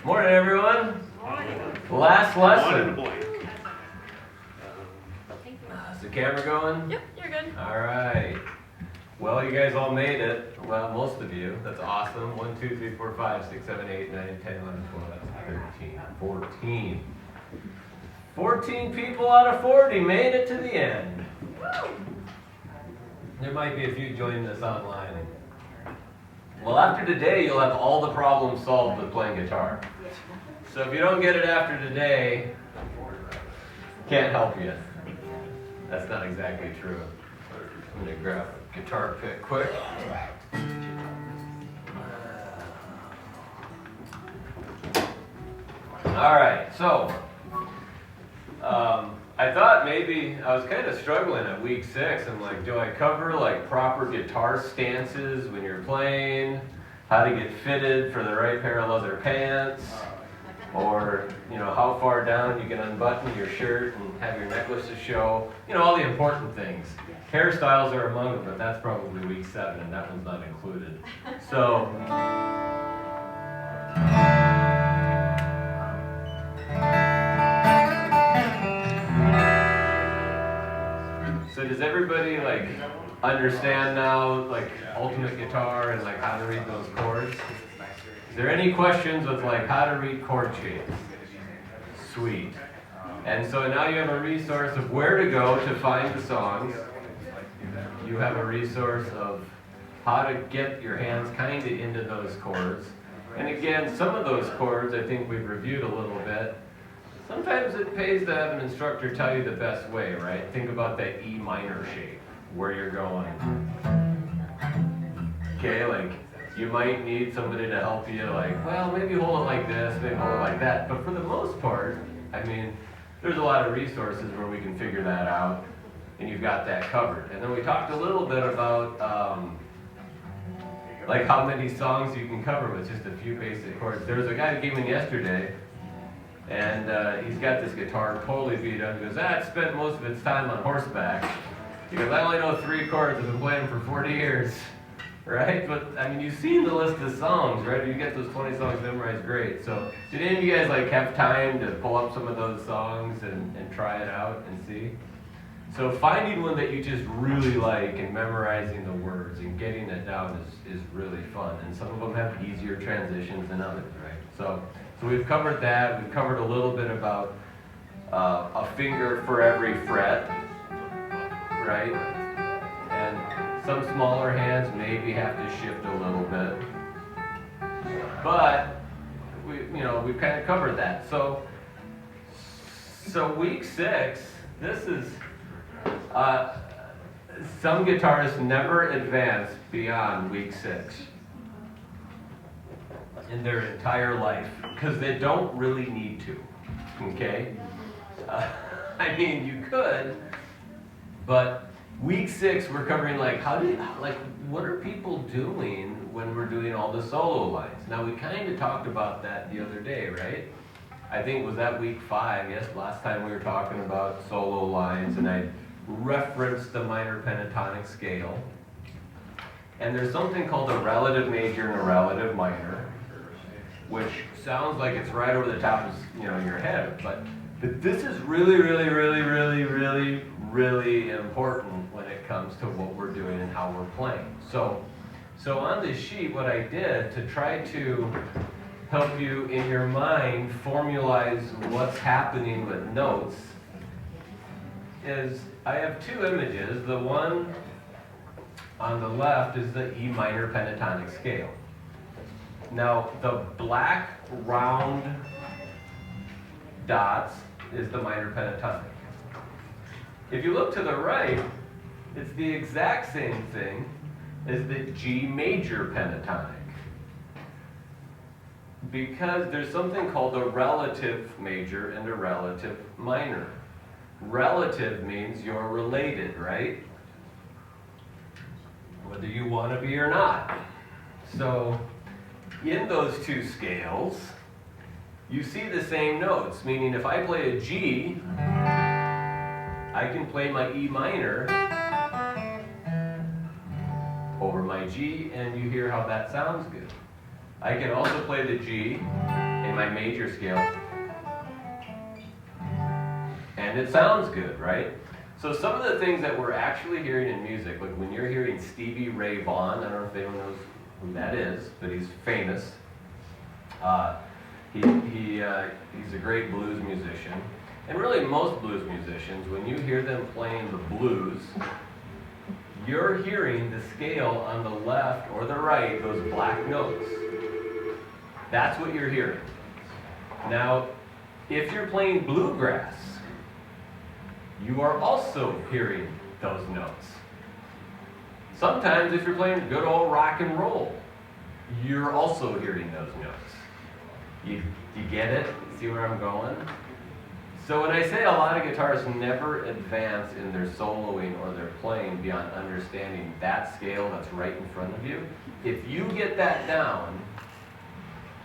Morning, everyone. Last lesson. Is the camera going? Yep, you're good. All right. Well, you guys all made it. Well, most of you. That's awesome. 1, 2, 3, 4, 5, 6, 7, 8, 9, 10, 11, 12, 13, 14. 14 people out of 40 made it to the end. There might be a few joining us online. Well, after today, you'll have all the problems solved with playing guitar. So if you don't get it after today, can't help you. That's not exactly true. I'm going to grab a guitar pick quick. All right, so I thought maybe I was kind of struggling at week 6. I'm like, do I cover like proper guitar stances when you're playing? How to get fitted for the right pair of leather pants? Or, how far down you can unbutton your shirt and have your necklaces show. All the important things. Hairstyles are among them, but that's probably week 7, and that one's not included. So does everybody understand now ultimate guitar and how to read those chords? Is there any questions with how to read chord shapes? Sweet. And so now you have a resource of where to go to find the songs. You have a resource of how to get your hands kind of into those chords. And again, some of those chords I think we've reviewed a little bit. Sometimes it pays to have an instructor tell you the best way, right? Think about that E minor shape, where you're going. Okay, you might need somebody to help you, well, maybe hold it like this, maybe hold it like that. But for the most part, there's a lot of resources where we can figure that out, and you've got that covered. And then we talked a little bit about, how many songs you can cover with just a few basic chords. There was a guy that came in yesterday, and he's got this guitar totally beat up. He goes, it spent most of its time on horseback. He goes, I only know 3 chords, I've been playing for 40 years. Right? But, you've seen the list of songs, right? You get those 20 songs memorized, great. So, did any of you guys, have time to pull up some of those songs and try it out and see? So, finding one that you just really like and memorizing the words and getting it down is really fun. And some of them have easier transitions than others, right? So we've covered that. We've covered a little bit about a finger for every fret, right? And some smaller hands maybe have to shift a little bit. But we've kind of covered that. So week 6, this is some guitarists never advance beyond week 6 in their entire life because they don't really need to. Okay? You could, but week 6, we're covering what are people doing when we're doing all the solo lines? Now we kind of talked about that the other day, right? I think was that week 5, yes, last time we were talking about solo lines, and I referenced the minor pentatonic scale. And there's something called a relative major and a relative minor, which sounds like it's right over the top of your head, but this is really, really, really, really, really, really important when it comes to what we're doing and how we're playing. So on this sheet, what I did to try to help you in your mind formalize what's happening with notes is I have 2 images. The one on the left is the E minor pentatonic scale. Now, the black round dots is the minor pentatonic. If you look to the right, it's the exact same thing as the G major pentatonic. Because there's something called a relative major and a relative minor. Relative means you're related, right? Whether you want to be or not. So, in those 2 scales, you see the same notes, meaning if I play a G, I can play my E minor over my G, and you hear how that sounds good. I can also play the G in my major scale. And it sounds good, right? So some of the things that we're actually hearing in music, like when you're hearing Stevie Ray Vaughan, I don't know if anyone knows who that is, but he's famous. He's a great blues musician. And really most blues musicians, when you hear them playing the blues, you're hearing the scale on the left or the right, those black notes. That's what you're hearing. Now, if you're playing bluegrass, you are also hearing those notes. Sometimes if you're playing good old rock and roll, you're also hearing those notes. You get it? See where I'm going? So when I say a lot of guitarists never advance in their soloing or their playing beyond understanding that scale that's right in front of you, if you get that down,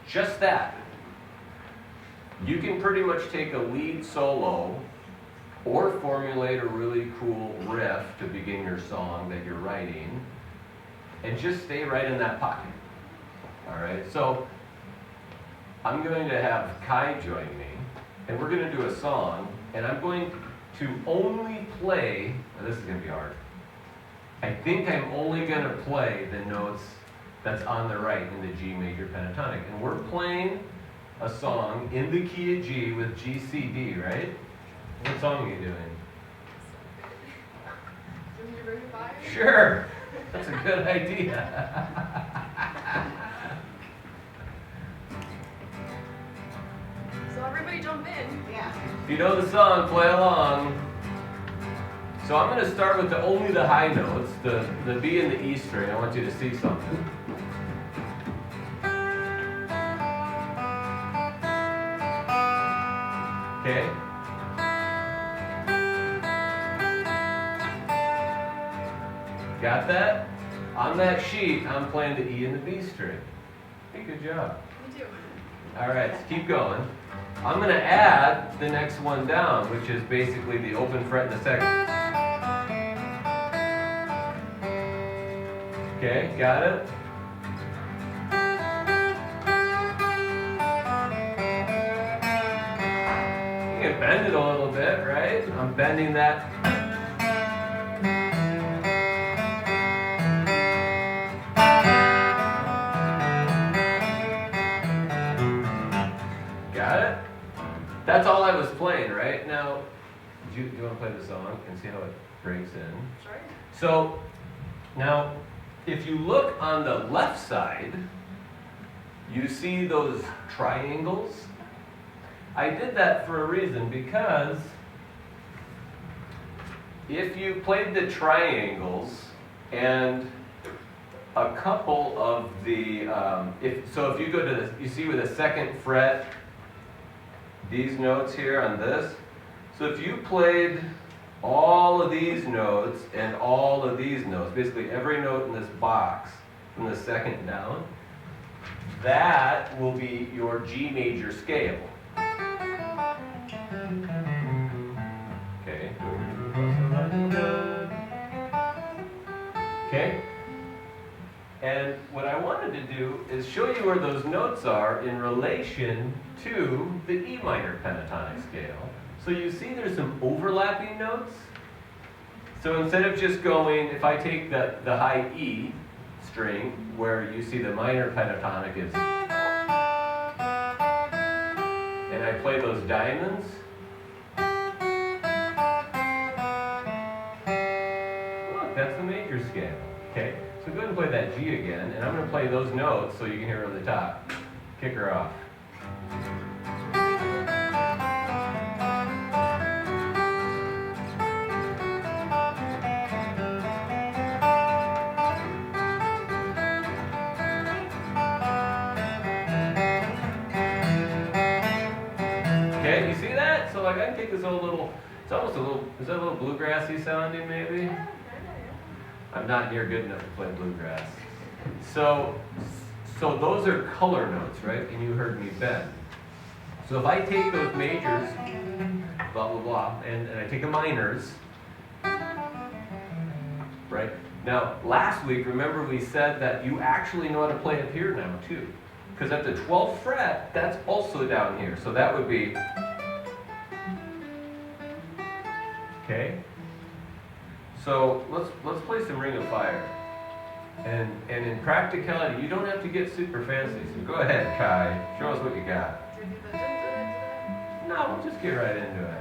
just that, you can pretty much take a lead solo or formulate a really cool riff to begin your song that you're writing and just stay right in that pocket. All right, so I'm going to have Kai join me, and we're going to do a song, and I'm going to only play, now this is going to be hard, I think I'm only going to play the notes that's on the right in the G major pentatonic, and we're playing a song in the key of G with G, C, D, right? What song are you doing? Do you want me to bring the fire? Sure, that's a good idea. So everybody jump in. Yeah. If you know the song, play along. So I'm going to start with only the high notes, the B and the E string. I want you to see something. Okay? Got that? On that sheet, I'm playing the E and the B string. Hey, good job. Me too. All right, let's keep going. I'm going to add the next one down, which is basically the open fret in the second. Okay, got it? You can bend it a little bit, right? I'm bending that. Got it? That's all I was playing, right? Now, do you want to play the song and see how it breaks in? Sure. So, now, if you look on the left side, you see those triangles. I did that for a reason, because if you played the triangles and a couple of the, if you go to the, you see with the second fret, these notes here on this. So if you played all of these notes and all of these notes, basically every note in this box from the second down, that will be your G major scale. Okay. Okay? And what I wanted to do is show you where those notes are in relation to the E minor pentatonic scale. So you see there's some overlapping notes. So instead of just going, if I take the high E string, where you see the minor pentatonic is, and I play those diamonds, look, that's the major scale. Okay? So go ahead and play that G again, and I'm going to play those notes so you can hear her on the top. Kick her off. Okay, you see that? So like I can take this old little, it's almost a little, is that a little bluegrassy sounding maybe? I'm not near good enough to play bluegrass. So those are color notes, right? And you heard me bend. So if I take those majors, blah, blah, blah, and I take the minors, right? Now, last week, remember we said that you actually know how to play up here now, too. Because at the 12th fret, that's also down here. So that would be, okay? So let's play some Ring of Fire. And in practicality, you don't have to get super fancy. So go ahead, Kai. Show us what you got. No, we'll just get right into it.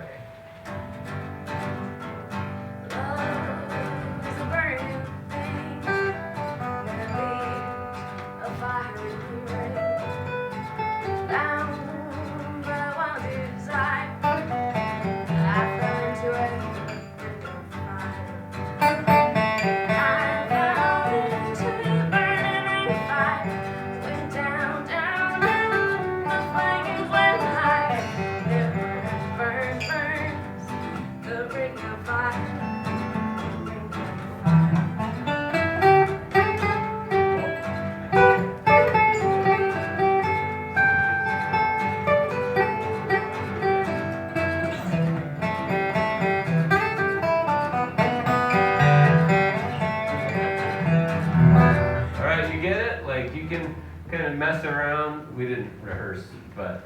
Kind of mess around. We didn't rehearse, but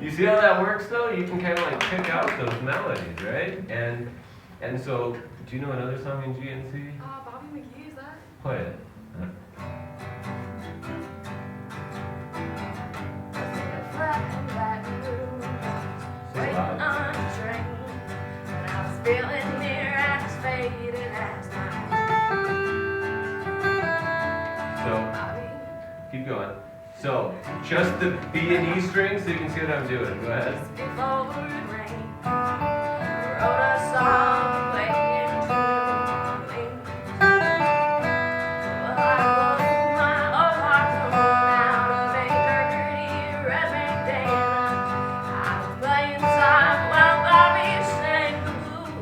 you see how that works though? You can kind of like pick out those melodies, right? And so, do you know another song in G and C? Bobby McGee, is that? Play it. So loud. Feeling near as faded as So, keep going. So, just the B and E string so you can see what I'm doing. Go ahead. before the rain, wrote a song playing truly. Well, I wrote my old heart out of a dirty red bandana. I was playing song while Bobby sang the blues.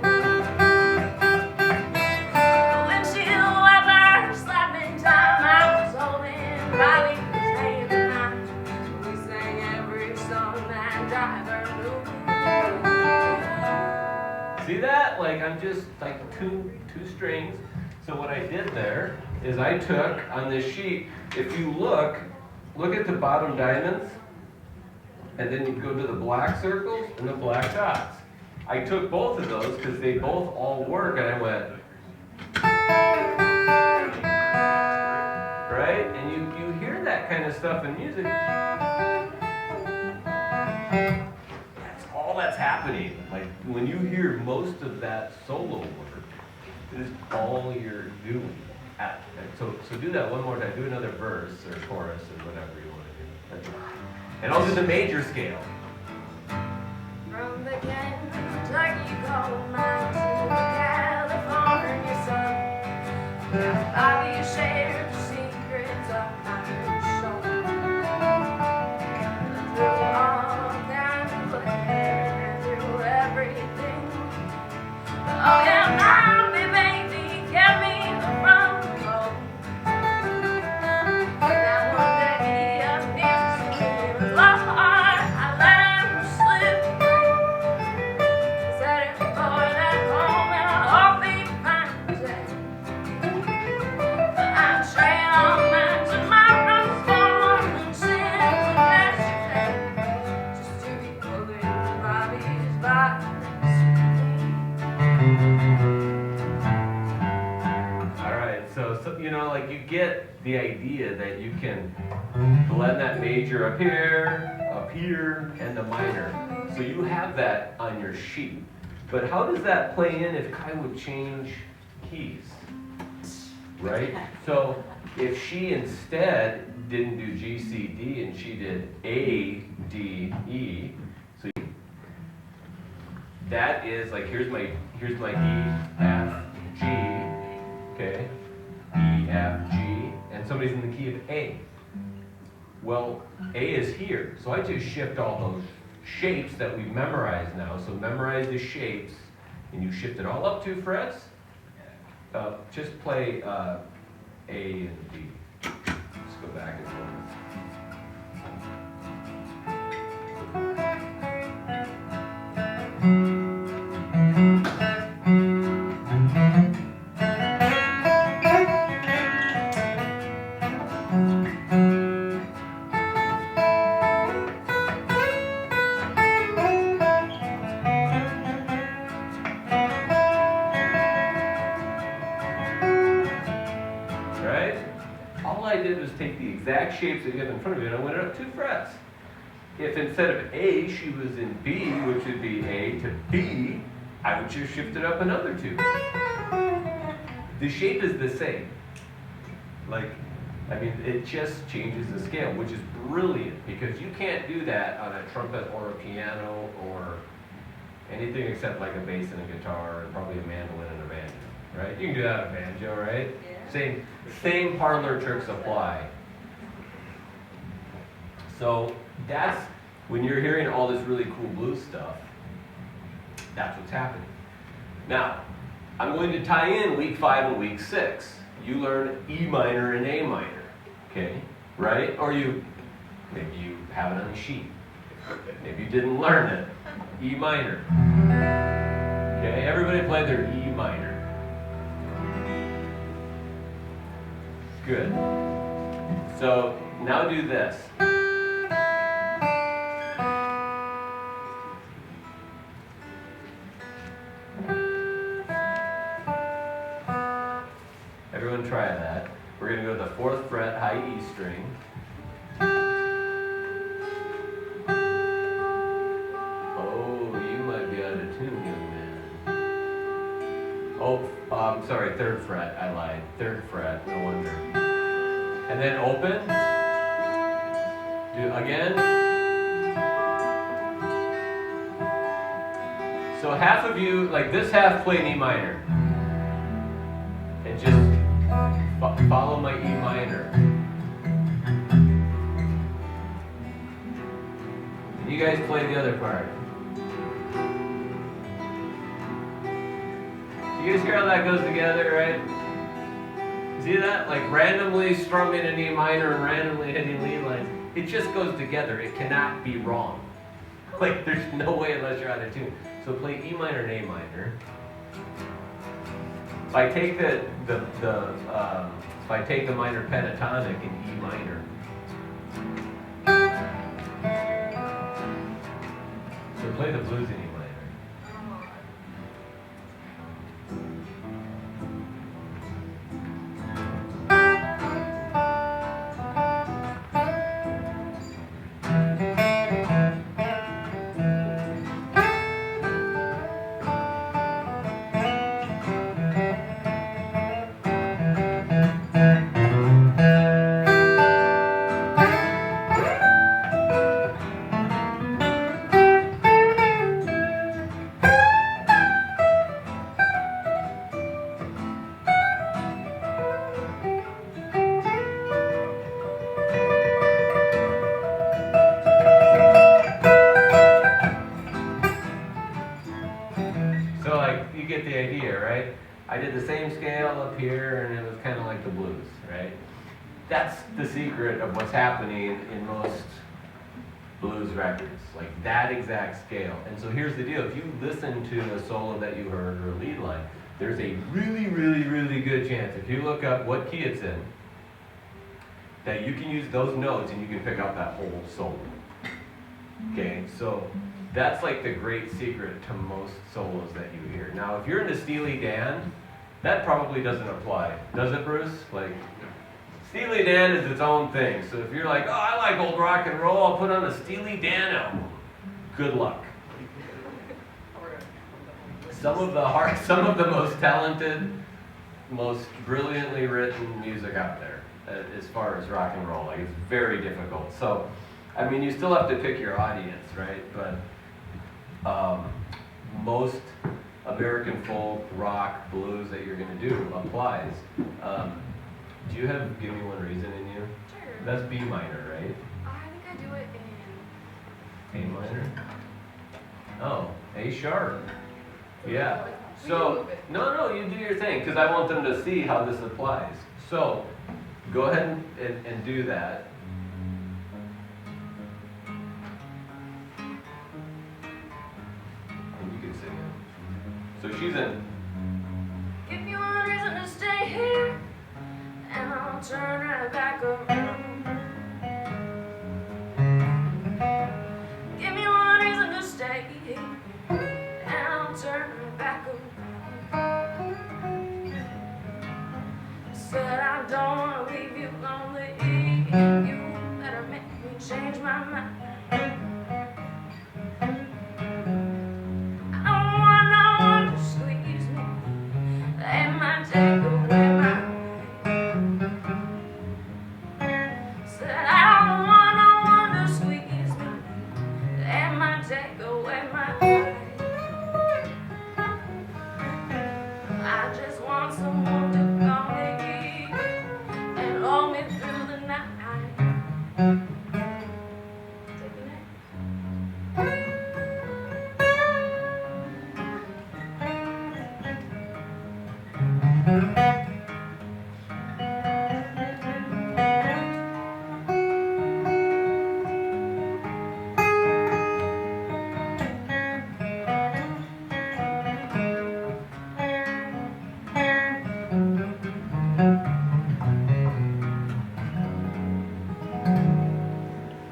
When she ever slapped me down, I was holding Bobby's hand and we sang every song that driver knew. See that? Like I'm just like two strings. So what I did there is I took on this sheet, if you look at the bottom diamonds, and then you go to the black circles and the black dots. I took both of those because they both all work, and I went, right? And you hear that kind of stuff in music. That's all that's happening. Like when you hear most of that solo work, it is all you're doing. So do that one more time. Do another verse or chorus or whatever you want to do. And I'll do the major scale. From the Kentucky gold mine to the California sun, Bobby shared the secrets of my soul. Through all kinds of hair and through everything. Oh yeah, mommy, baby, kept me from the cold. Now one day he appears to me with lost heart, I let him slip. Said it before that moment, I hope he finds it. But I'm straight on my tomorrow's born and sins of yesterday, just to be pulling Bobby's body. All right, so you know, like you get the idea that you can blend that major up here, and the minor. So you have that on your sheet. But how does that play in if Kai would change keys? Right? So if she instead didn't do G, C, D, and she did A, D, E, so that is like here's my E, F, G, okay, E, F, G, and somebody's in the key of A. Well, A is here, so I just shift all those shapes that we've memorized now. So memorize the shapes, and you shift it all up 2 frets. Just play A and D. Let's go back and forth. exact shapes that you have in front of you, and I went up 2 frets. If instead of A, she was in B, which would be A to B, I would just shift it up another 2. The shape is the same. It just changes the scale, which is brilliant, because you can't do that on a trumpet or a piano or anything except like a bass and a guitar and probably a mandolin and a banjo, right? You can do that on a banjo, right? Yeah. Same parlor tricks apply. So that's, when you're hearing all this really cool blues stuff, that's what's happening. Now, I'm going to tie in week 5 and week 6. You learn E minor and A minor, okay? Right? Or maybe you have it on a sheet. Maybe you didn't learn it. E minor. Okay, everybody play their E minor. Good. So now do this. Everyone try that. We're going to go to the 4th fret, high E string. Oh, you might be out of tune, young man. Oh, I'm sorry, 3rd fret. I lied. 3rd fret, no wonder. And then open. Do again. So half of you, like this half, play an E minor. And just follow my E minor. And you guys play the other part. You guys hear how that goes together, right? See that? Like randomly strumming an E minor and randomly hitting lead lines. It just goes together. It cannot be wrong. Like there's no way unless you're out of tune. So play E minor and A minor. If I take the minor pentatonic in E minor, so play the blues in E minor. Get the idea, right? I did the same scale up here and it was kind of like the blues, right? That's the secret of what's happening in most blues records, like that exact scale. And so here's the deal, if you listen to a solo that you heard or a lead line, there's a really, really, really good chance, if you look up what key it's in, that you can use those notes and you can pick up that whole solo. Okay, so that's like the great secret to most solos that you hear. Now, if you're into Steely Dan, that probably doesn't apply. Does it, Bruce? Like, Steely Dan is its own thing. So if you're like, oh, I like old rock and roll, I'll put on a Steely Dan album. Good luck. Some of the most talented, most brilliantly written music out there, as far as rock and roll. Like, it's very difficult. So, I mean, you still have to pick your audience, right? But most American folk, rock, blues that you're going to do applies. Do you have Give Me One Reason in you? Sure. That's B minor, right? I think I do it in... A minor? Oh, A sharp. Yeah. We So, can move it. no, you do your thing, because I want them to see how this applies. So, go ahead and do that. So she's in. Give me one reason to stay here, and I'll turn right back around. Give me one reason to stay here, and I'll turn right back around. Said I don't want to leave you lonely.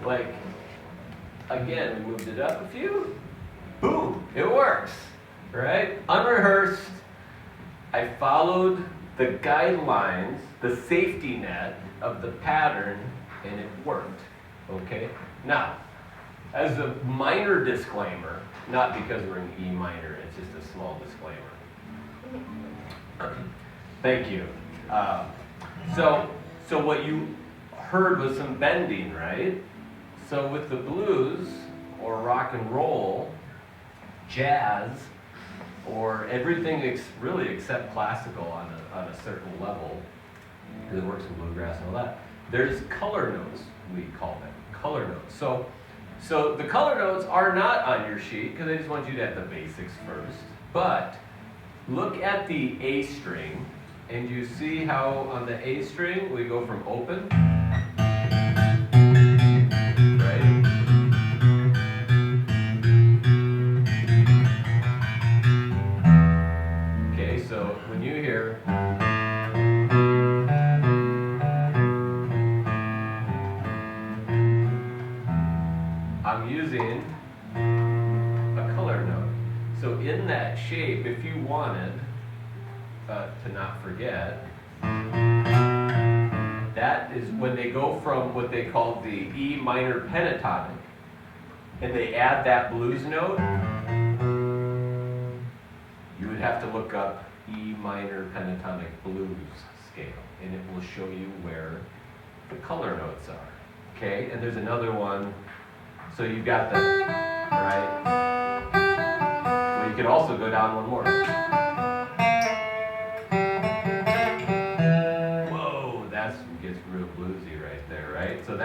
like, again, we moved it up a few. Boom, it works, right? Unrehearsed. I followed the guidelines, the safety net of the pattern, and it worked, okay? Now, as a minor disclaimer, not because we're in E minor, it's just a small disclaimer. Thank you. So what you heard was some bending, right? So with the blues, or rock and roll, jazz, or everything really except classical on a certain level, because it works in bluegrass and all that, there's color notes, we call them, color notes. So the color notes are not on your sheet, because I just want you to have the basics first, but look at the A string, and you see how on the A string we go from open, right? Okay, so when you hear I'm using a color note. So in that shape, if you wanted to not forget, that is when they go from what they call the E minor pentatonic, and they add that blues note, you would have to look up E minor pentatonic blues scale, and it will show you where the color notes are. Okay, and there's another one. So you've got the, right? Well, you could also go down one more. Whoa, that gets real bluesy right there, right? So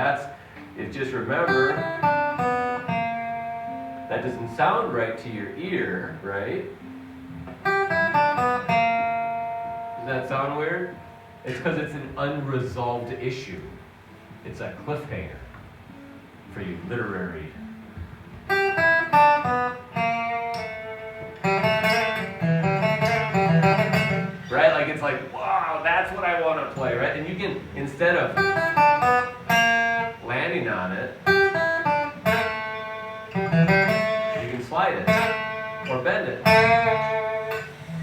just remember, that doesn't sound right to your ear, right? Does that sound weird? It's because it's an unresolved issue. It's a cliffhanger for you literary. Right? Like it's like, wow, that's what I want to play, right? And you can, instead of landing on it, you can slide it or bend it.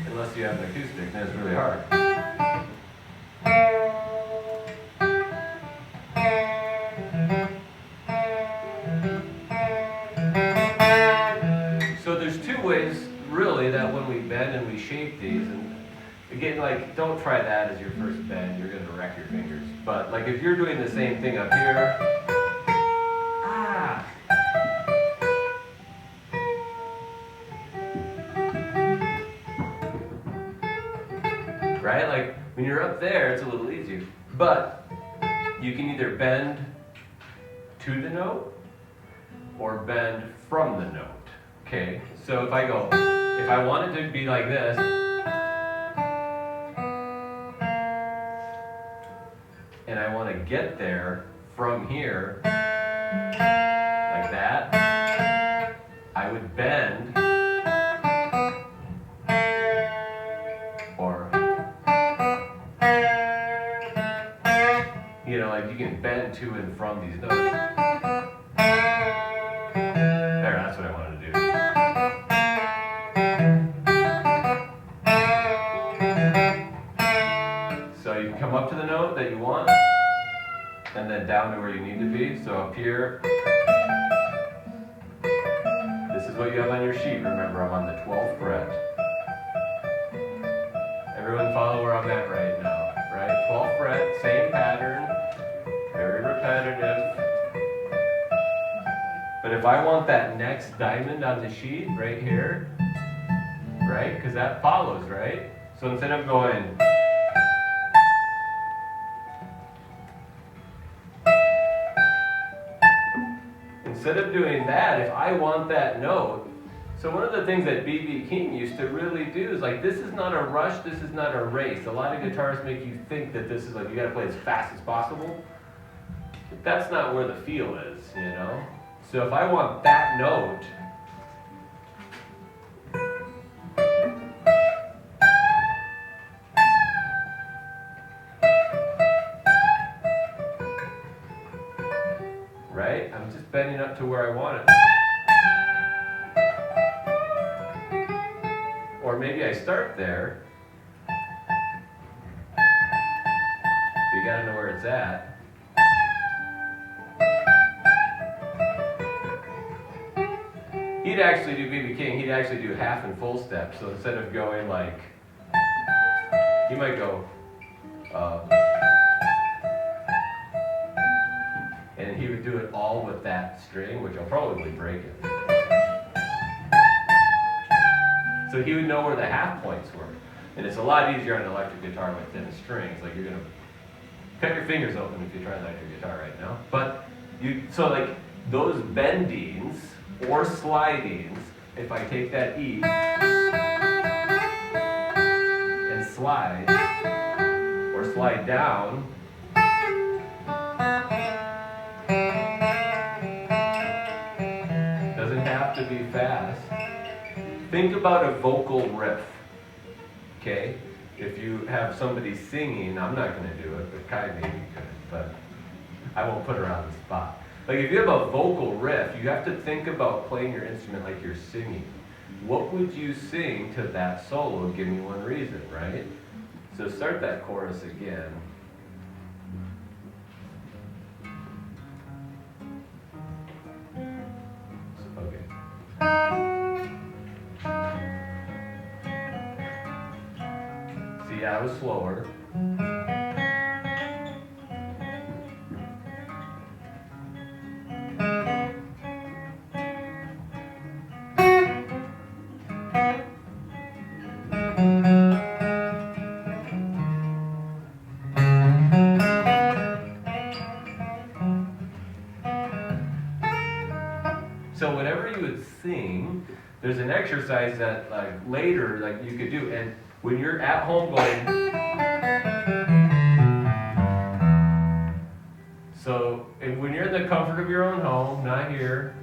Unless you have an acoustic, then it's really hard. So there's two ways, really, that when we bend and we shape these, and again, like, don't try that as your first bend, you're going to wreck your fingers. But, like, if you're doing the same thing up here, right? Like, when you're up there, it's a little easier. But you can either bend to the note or bend from the note. Okay, so if I want it to be like this, and I want to get there from here, like that, I would bend, or, like you can bend to and from these notes. There, that's what I wanted to do. So you can come up to the note that you want, and then down to where you need to be. So up here, this is what you have on your sheet. Remember, I'm on the 12th fret. Everyone follow where I'm at right now, right? 12th fret, same pattern, very repetitive. But if I want that next diamond on the sheet right here, right? Because that follows, right? So instead of going, instead of doing that, if I want that note, so one of the things that B.B. King used to really do is like, this is not a rush, this is not a race. A lot of guitarists make you think that this is like, you gotta play as fast as possible. But that's not where the feel is, So if I want that note, right? I'm just bending up to where I want it. Or maybe I start there. You gotta know where it's at. He'd actually do B.B. King, he'd actually do half and full steps. So instead of going like, he might go, and he would do it all with that string, which will probably break it. So he would know where the half points were. And it's a lot easier on an electric guitar with thin strings. Like you're gonna cut your fingers open if you try an electric guitar right now. But so like those bendings or slidings, if I take that E and slide, or slide down, doesn't have to be fast. Think about a vocal riff, okay? If you have somebody singing, I'm not going to do it, but Kai maybe could, but I won't put her on the spot. Like if you have a vocal riff, you have to think about playing your instrument like you're singing. What would you sing to that solo? Give me one reason, right? So start that chorus again. Okay. See, I was slower. So whatever you would sing, there's an exercise that like later like you could do, and when you're at home going, so when you're in the comfort of your own home, not here,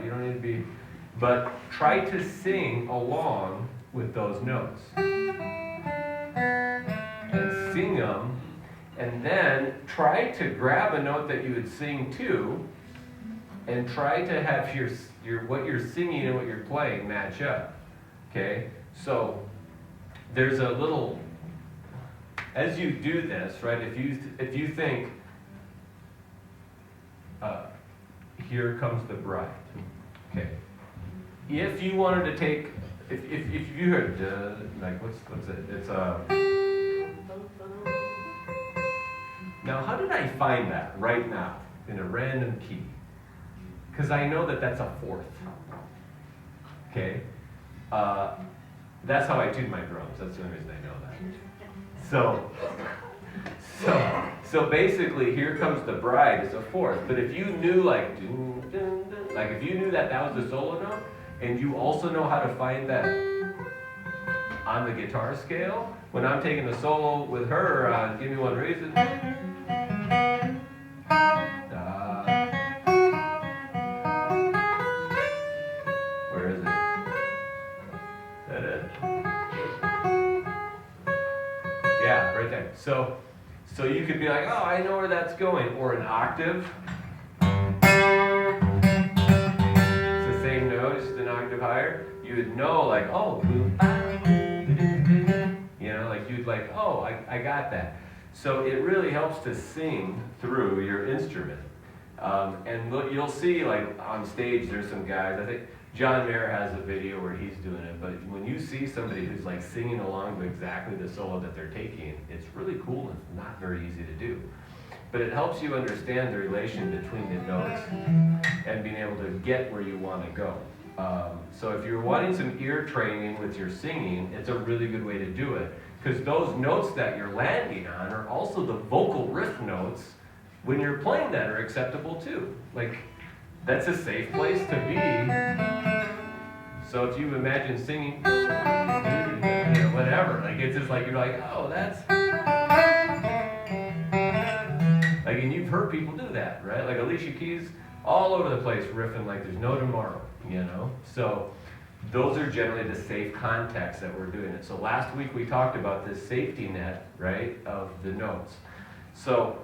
you don't need to be, but try to sing along with those notes and sing them, and then try to grab a note that you would sing to. And try to have your what you're singing and what you're playing match up. Okay? So there's a little, as you do this, right? If you think, here comes the bride. Okay. If you wanted to take, if you heard like what's it? It's now how did I find that right now in a random key? Because I know that that's a fourth, okay? That's how I tune my drums. That's the only reason I know that. So basically, here comes the bride is a fourth. But if you knew like, dun, dun, dun, like if you knew that that was the solo note, and you also know how to find that on the guitar scale, when I'm taking the solo with her on Give Me One Reason, yeah, right there. So you could be like, oh, I know where that's going. Or an octave. It's the same note, just an octave higher. You would know, like, oh, you know, like you'd like, oh, I got that. So it really helps to sing through your instrument. And you'll see, like, on stage, there's some guys, I think John Mayer has a video where he's doing it, but when you see somebody who's like singing along to exactly the solo that they're taking, it's really cool and not very easy to do. But it helps you understand the relation between the notes and being able to get where you want to go. So if you're wanting some ear training with your singing, it's a really good way to do it, because those notes that you're landing on are also the vocal riff notes when you're playing that are acceptable too. Like, that's a safe place to be. So if you imagine singing, whatever, like it's just like, you're like, oh, that's, like, and you've heard people do that, right? Like Alicia Keys, all over the place riffing like there's no tomorrow, you know? So those are generally the safe contexts that we're doing it. So last week we talked about this safety net, right, of the notes. So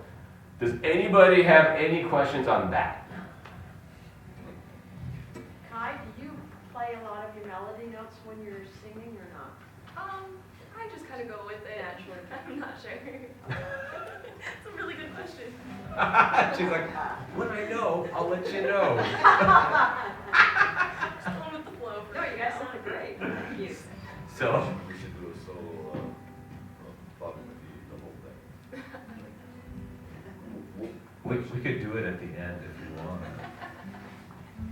does anybody have any questions on that? She's like, when I know, I'll let you know. Just going with the flow. No, you guys sound great. Thank you. So, We should do a solo, Bobby McGee, the whole thing. we could do it at the end if you want.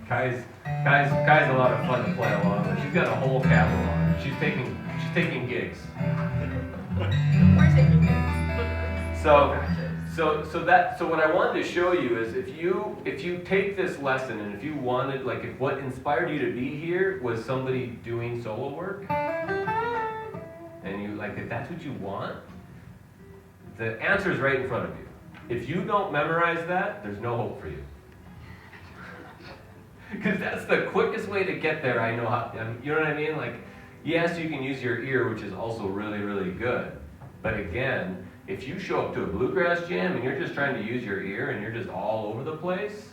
Kai's a lot of fun to play along with. She's got a whole catalog. She's taking gigs. We're taking it. So what I wanted to show you is if you take this lesson and if you wanted, like, if what inspired you to be here was somebody doing solo work, and you, like, if that's what you want, the answer is right in front of you. If you don't memorize that, there's no hope for you. Because that's the quickest way to get there. I know how, you know what I mean? Like, yes, you can use your ear, which is also really, really good. But again, if you show up to a bluegrass jam and you're just trying to use your ear and you're just all over the place,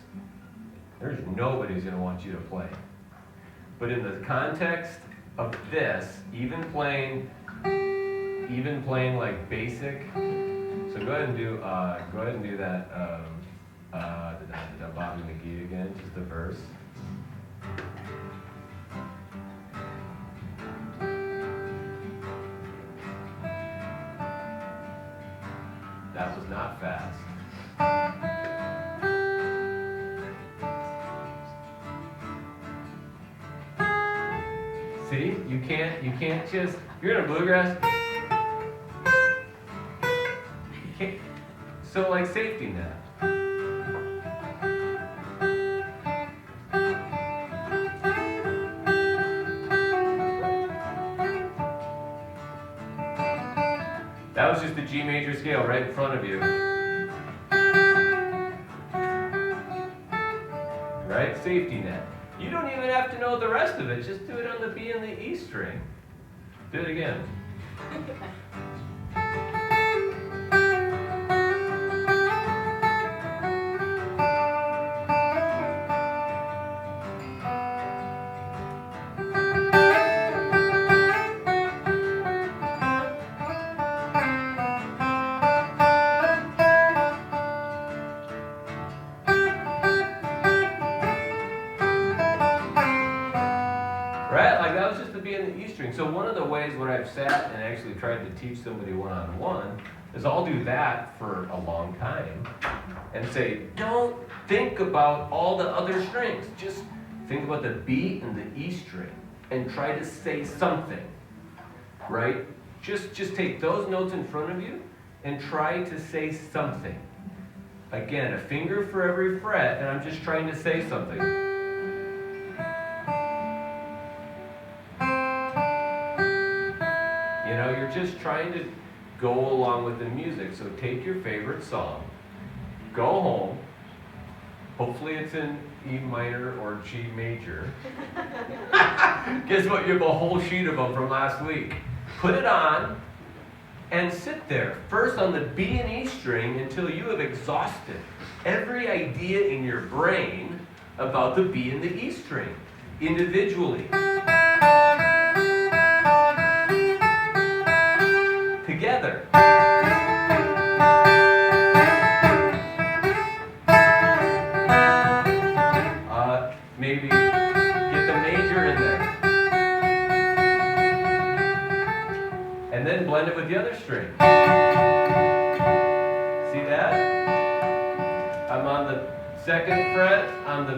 there's nobody's going to want you to play. But in the context of this, even playing like basic, so go ahead and do that Bobby McGee again, just the verse. That was not fast. See, you can't just, if you're in a bluegrass, you can't, so like safety net. That was just the G major scale right in front of you. Right? Safety net. You don't even have to know the rest of it. Just do it on the B and the E string. Do it again. Right? Like that was just the B and the E string. So one of the ways when I've sat and actually tried to teach somebody one-on-one is I'll do that for a long time and say, don't think about all the other strings. Just think about the B and the E string and try to say something. Right? Just take those notes in front of you and try to say something. Again, a finger for every fret, and I'm just trying to say something. You know, you're just trying to go along with the music. So take your favorite song, go home. Hopefully it's in E minor or G major. Guess what? You have a whole sheet of them from last week. Put it on and sit there. First on the B and E string until you have exhausted every idea in your brain about the B and the E string individually. Together. Maybe get the major in there. And then blend it with the other string. See that? I'm on the second fret on the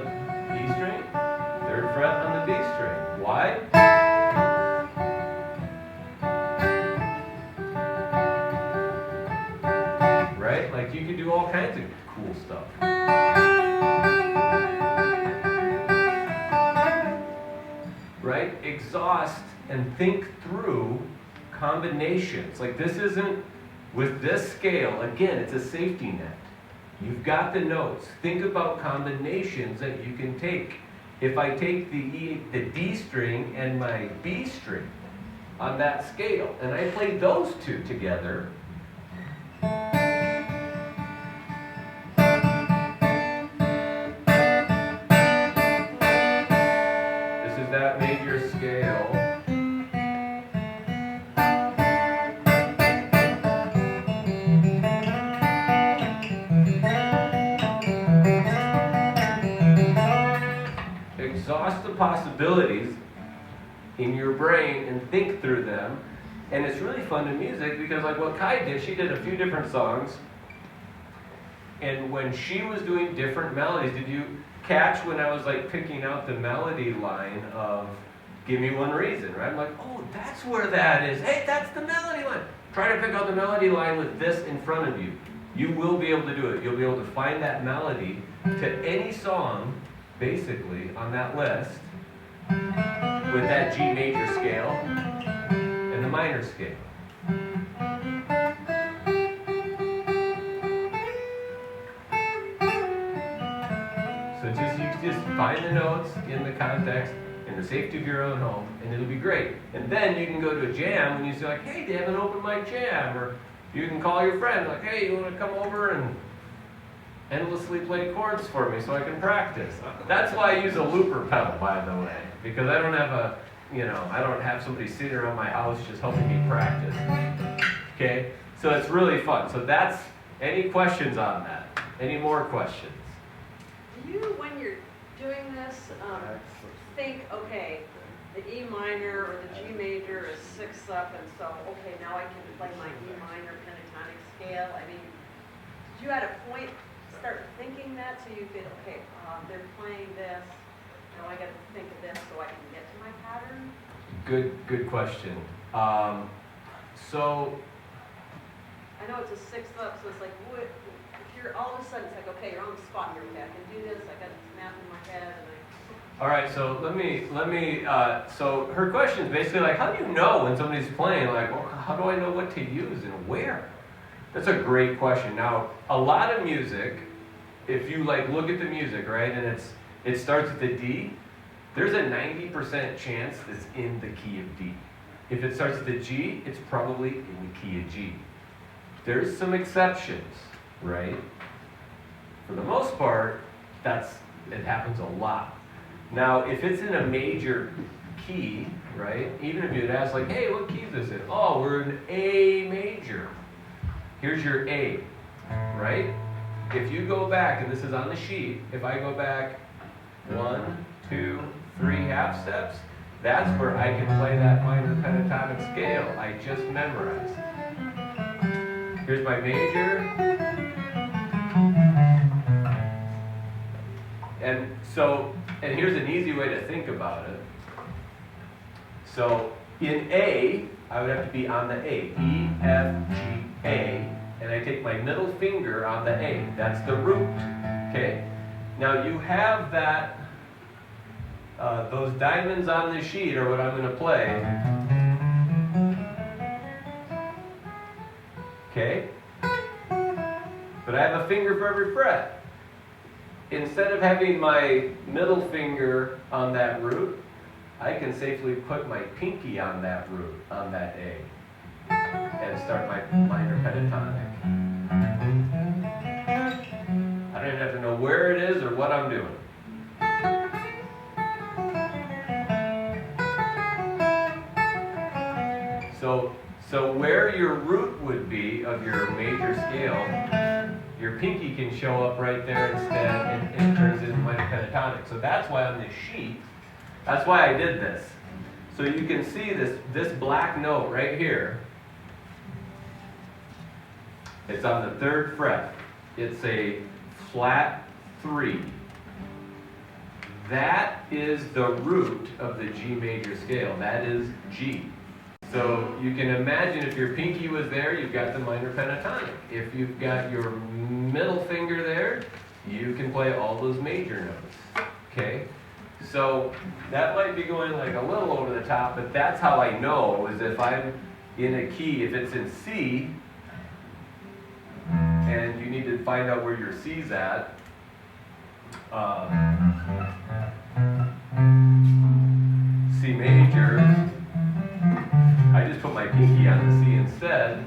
E string, third fret on the B string. Why? Right? Like you can do all kinds of cool stuff. Right? Exhaust and think through combinations. Like this isn't, with this scale, again, it's a safety net. You've got the notes. Think about combinations that you can take. If I take the D string and my B string on that scale, and I play those two together, this is that major scale. exhaust the possibilities in your brain and think through them. And it's really fun in music because like what Kai did, she did a few different songs. And when she was doing different melodies, did you catch when I was like picking out the melody line of Give Me One Reason, right? I'm like, oh, that's where that is. Hey, that's the melody line. Try to pick out the melody line with this in front of you. You will be able to do it. You'll be able to find that melody to any song, basically, on that list with that G major scale and the minor scale. So you just find the notes in the context, in the safety of your own home, and it'll be great. And then you can go to a jam when you say like, hey, they have an open mic jam, or you can call your friend like, hey, you want to come over and endlessly play chords for me so I can practice. That's why I use a looper pedal, by the way, because I don't have I don't have somebody sitting around my house just helping me practice. Okay, so it's really fun. So that's, any questions on that? Any more questions? Do you, when you're doing this, think, okay, the E minor or the G major is 6 up, and so, okay, now I can play my E minor pentatonic scale? I mean, did you at a point start thinking that so you could, okay, they're playing this, now I got to think of this so I can get to my pattern? Good question. So I know it's a 6 up, so it's like, what, if you're all of a sudden, it's like, okay, you're on the spot, you're okay, I can do this, I got this map in my head, and all right, so let me, so her question is basically like, how do you know when somebody's playing? Like, well, how do I know what to use and where? That's a great question. Now, a lot of music, if you like look at the music, right, and it starts with the D, there's a 90% chance it's in the key of D. If it starts with the G, it's probably in the key of G. There's some exceptions, right? For the most part, it happens a lot. Now, if it's in a major key, right, even if you'd ask like, hey, what key is this in? Oh, we're in A major. Here's your A, right? If you go back, and this is on the sheet, if I go back 1, 2, 3 half steps, that's where I can play that minor pentatonic scale I just memorized. Here's my major. And here's an easy way to think about it. So in A, I would have to be on the A. E, F, G, A. And I take my middle finger on the A. That's the root. Okay? Now you have that, those diamonds on the sheet are what I'm going to play. Okay? But I have a finger for every fret. Instead of having my middle finger on that root, I can safely put my pinky on that root, on that A, and start my minor pentatonic. I don't even have to know where it is or what I'm doing. So where your root would be of your major scale, your pinky can show up right there instead, and it turns into minor pentatonic. So that's why on this sheet, that's why I did this. So you can see this black note right here. It's on the 3rd fret. It's a flat 3. That is the root of the G major scale. That is G. So you can imagine if your pinky was there, you've got the minor pentatonic. If you've got your middle finger there, you can play all those major notes. Okay? So that might be going like a little over the top, but that's how I know, is if I'm in a key, if it's in C, and you need to find out where your C's at, C major, I just put my pinky on the C instead.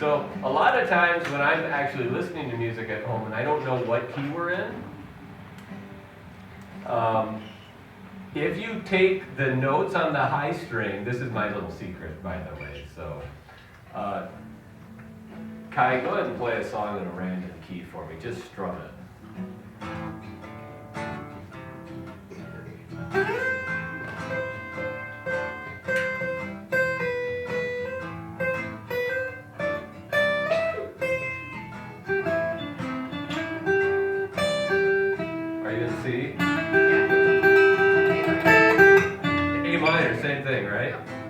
So a lot of times when I'm actually listening to music at home and I don't know what key we're in, if you take the notes on the high string, this is my little secret, by the way. So, Kai, go ahead and play a song in a random key for me. Just strum it.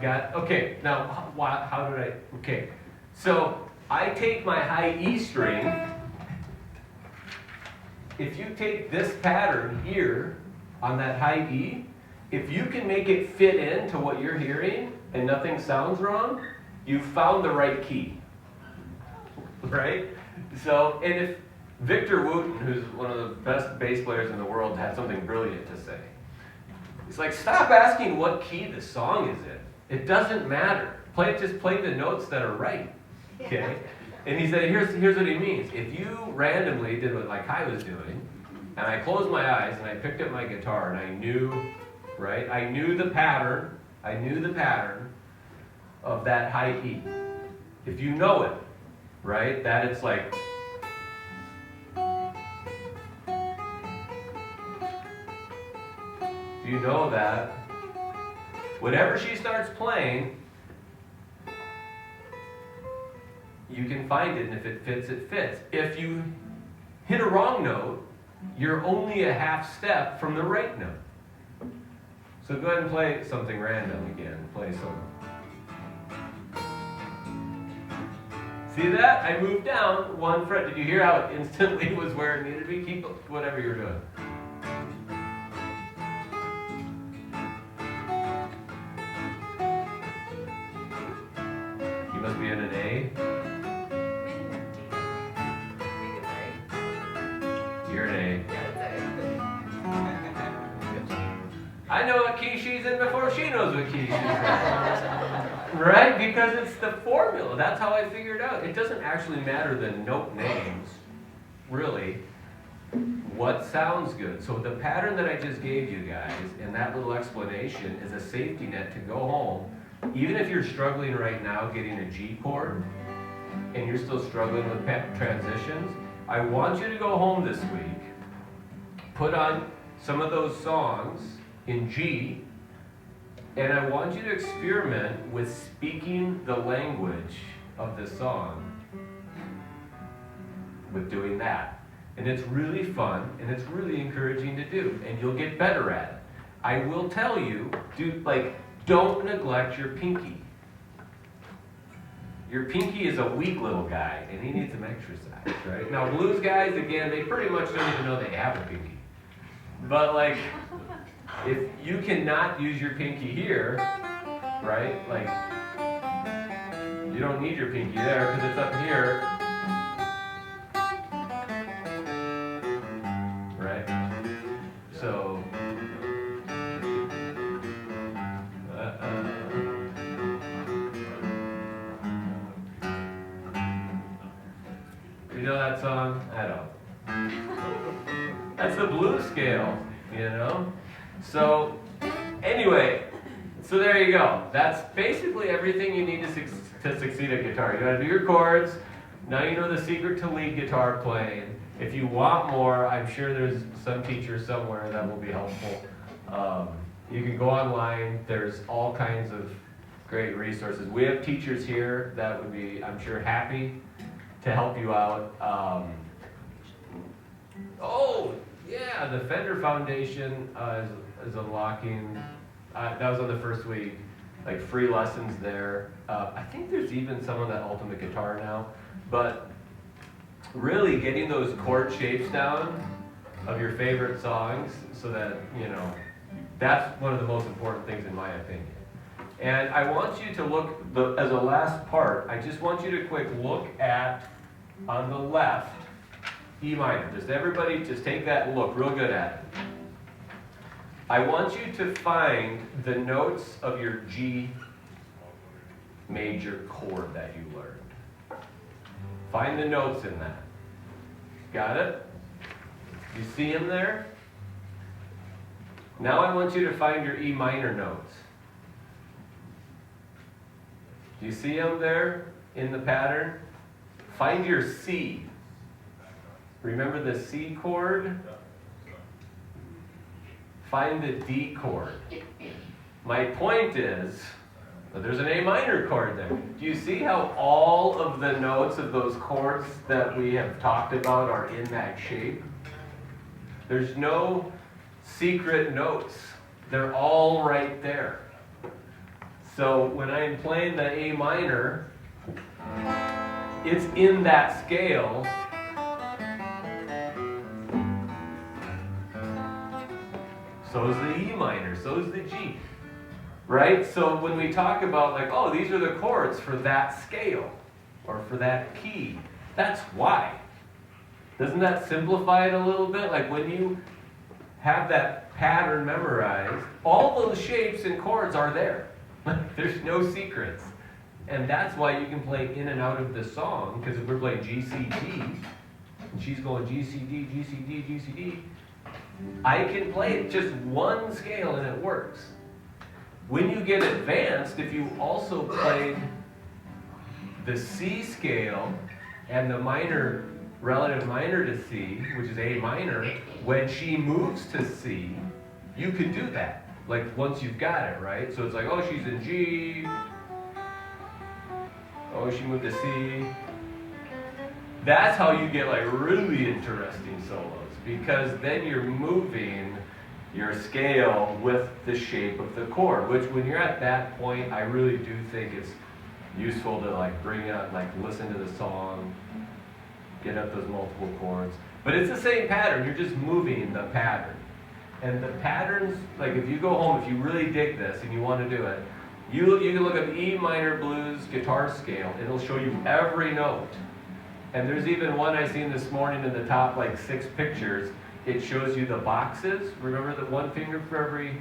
got, okay, now, how did I, okay. So, I take my high E string. If you take this pattern here on that high E, if you can make it fit into what you're hearing and nothing sounds wrong, you've found the right key. Right? So, and if Victor Wooten, who's one of the best bass players in the world, had something brilliant to say. He's like, stop asking what key the song is in. It doesn't matter. Just play the notes that are right. Okay? And he said, here's what he means. If you randomly did what like I was doing, and I closed my eyes and I picked up my guitar and I knew, right? I knew the pattern of that high E. If you know it, right? That it's like, if you know that, whatever she starts playing, you can find it, and if it fits, it fits. If you hit a wrong note, you're only a half step from the right note. So go ahead and play something random again. Play some. See that? I moved down one fret. Did you hear how it instantly was where it needed to be? Keep whatever you're doing. You must be in an A. You're an A. I know what key she's in before she knows what key she's in. Right? Because it's the formula. That's how I figured out. It doesn't actually matter the note names, really. What sounds good. So the pattern that I just gave you guys and that little explanation is a safety net to go home. Even if you're struggling right now getting a G chord and you're still struggling with transitions, I want you to go home this week, put on some of those songs in G, and I want you to experiment with speaking the language of the song with doing that. And it's really fun, and it's really encouraging to do, and you'll get better at it. I will tell you, don't neglect your pinky. Your pinky is a weak little guy, and he needs some exercise, right? Now, blues guys, again, they pretty much don't even know they have a pinky. But, if you cannot use your pinky here, right? You don't need your pinky there because it's up here. Right? So, you know that song? I don't. That's the blues scale, you know? So, anyway, so there you go. That's basically everything you need to succeed at guitar. You gotta do your chords. Now you know the secret to lead guitar playing. If you want more, I'm sure there's some teacher somewhere that will be helpful. You can go online. There's all kinds of great resources. We have teachers here that would be, I'm sure, happy to help you out. Yeah, the Fender Foundation is unlocking, that was on the first week, free lessons there. I think there's even some on that Ultimate Guitar now, but really getting those chord shapes down of your favorite songs so that, that's one of the most important things in my opinion. And I want you to look, as a last part, I just want you to quick look at, on the left, E minor. Just everybody, just take that and look real good at it. I want you to find the notes of your G major chord that you learned. Find the notes in that. Got it? You see them there? Now I want you to find your E minor notes. Do you see them there in the pattern? Find your C. Remember the C chord? Find the D chord. My point is, there's an A minor chord there. Do you see how all of the notes of those chords that we have talked about are in that shape? There's no secret notes. They're all right there. So when I'm playing the A minor, it's in that scale. So is the E minor, so is the G. Right? So when we talk about like, oh, these are the chords for that scale or for that key, that's why. Doesn't that simplify it a little bit? Like when you have that pattern memorized, all those shapes and chords are there. There's no secrets. And that's why you can play in and out of the song, because if we're playing G, C, D, and she's going G, C, D, G, C, D, G, C, D, I can play it just one scale and it works. When you get advanced, if you also played the C scale and the minor, relative minor to C, which is A minor, when she moves to C, you could do that. Like once you've got it, right? So it's like, oh, she's in G. Oh, she moved to C. That's how you get like really interesting solos, because then you're moving your scale with the shape of the chord, which when you're at that point, I really do think it's useful to like bring up, like listen to the song, get up those multiple chords. But it's the same pattern, you're just moving the pattern. And the patterns, like if you go home, if you really dig this and you want to do it, you can look up E minor blues guitar scale, and it'll show you every note. And there's even one I seen this morning in the top like 6 pictures. It shows you the boxes. Remember the one finger for every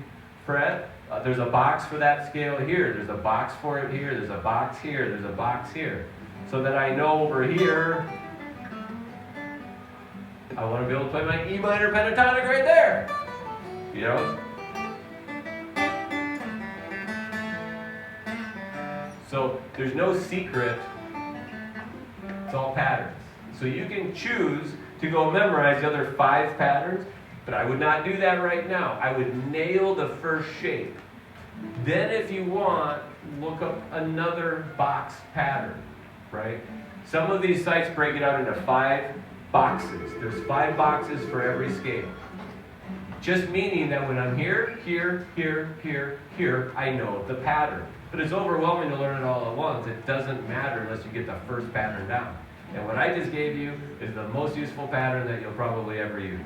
fret? There's a box for that scale here. There's a box for it here. There's a box here. There's a box here. So that I know over here, I want to be able to play my E minor pentatonic right there. You know? So there's no secret. It's all patterns. So you can choose to go memorize the other 5 patterns, but I would not do that right now. I would nail the first shape. Then if you want, look up another box pattern, right? Some of these sites break it out into 5 boxes. There's 5 boxes for every scale. Just meaning that when I'm here, here, here, here, here, I know the pattern. But it's overwhelming to learn it all at once. It doesn't matter unless you get the first pattern down. And what I just gave you is the most useful pattern that you'll probably ever use.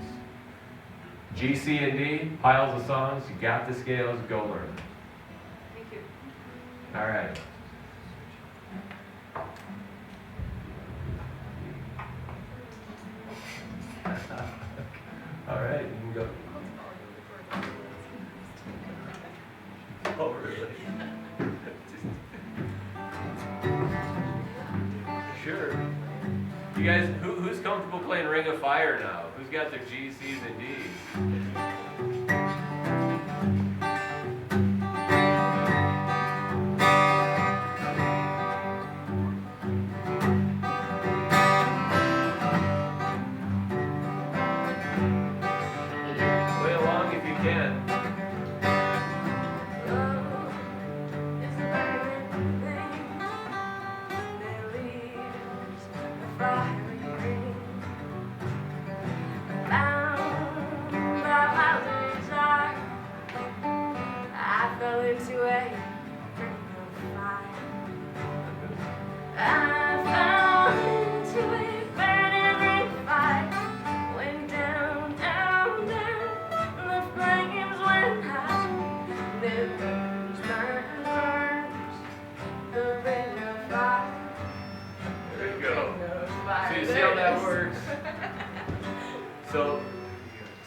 G, C, and D, piles of songs, you got the scales, go learn them. Thank you. All right. All right, you can go. Oh, really? Sure. You guys, who's comfortable playing Ring of Fire now? Who's got their G's, C's, and D's? Play along if you can.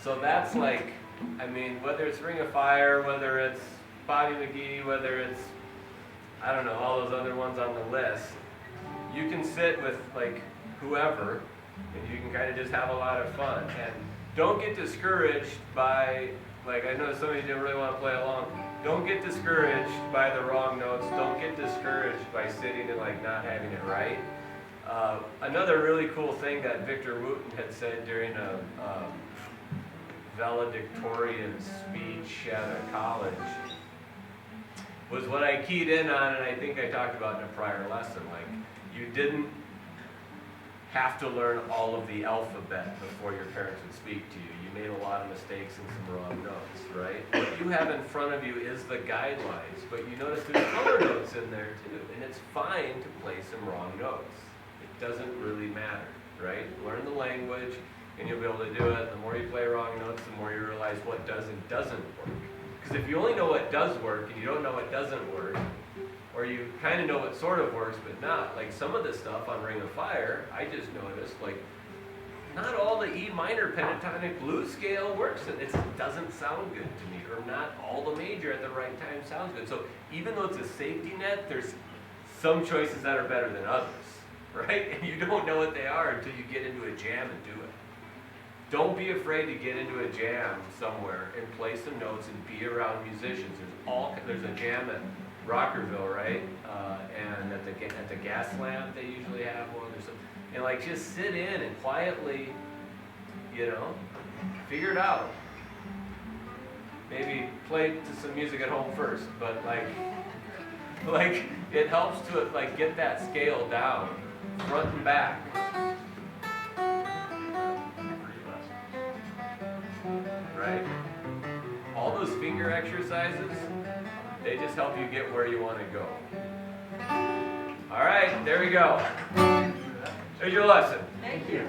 So that's like, I mean, whether it's Ring of Fire, whether it's Bobby McGee, whether it's, I don't know, all those other ones on the list, you can sit with like whoever, and you can kind of just have a lot of fun. And don't get discouraged by, like I know some of you didn't really want to play along, don't get discouraged by the wrong notes, don't get discouraged by sitting and like not having it right. Another really cool thing that Victor Wooten had said during a valedictorian speech at a college was what I keyed in on, and I think I talked about in a prior lesson. Like, you didn't have to learn all of the alphabet before your parents would speak to you. You made a lot of mistakes and some wrong notes, right? What you have in front of you is the guidelines, but you notice there's color notes in there too, and it's fine to play some wrong notes. It doesn't really matter, right? Learn the language, and you'll be able to do it. The more you play wrong notes, the more you realize what does and doesn't work. Because if you only know what does work, and you don't know what doesn't work, or you kind of know what sort of works, but not, like some of the stuff on Ring of Fire, I just noticed, like, not all the E minor pentatonic blues scale works, and it doesn't sound good to me, or not all the major at the right time sounds good. So even though it's a safety net, there's some choices that are better than others, right? And you don't know what they are until you get into a jam and do it. Don't be afraid to get into a jam somewhere and play some notes and be around musicians. There's a jam at Rockerville, right? And at the gas lamp they usually have one. And like just sit in and quietly, figure it out. Maybe play to some music at home first, but like it helps to like get that scale down, front and back. Right? All those finger exercises, they just help you get where you want to go. All right, there we go. There's your lesson. Thank you.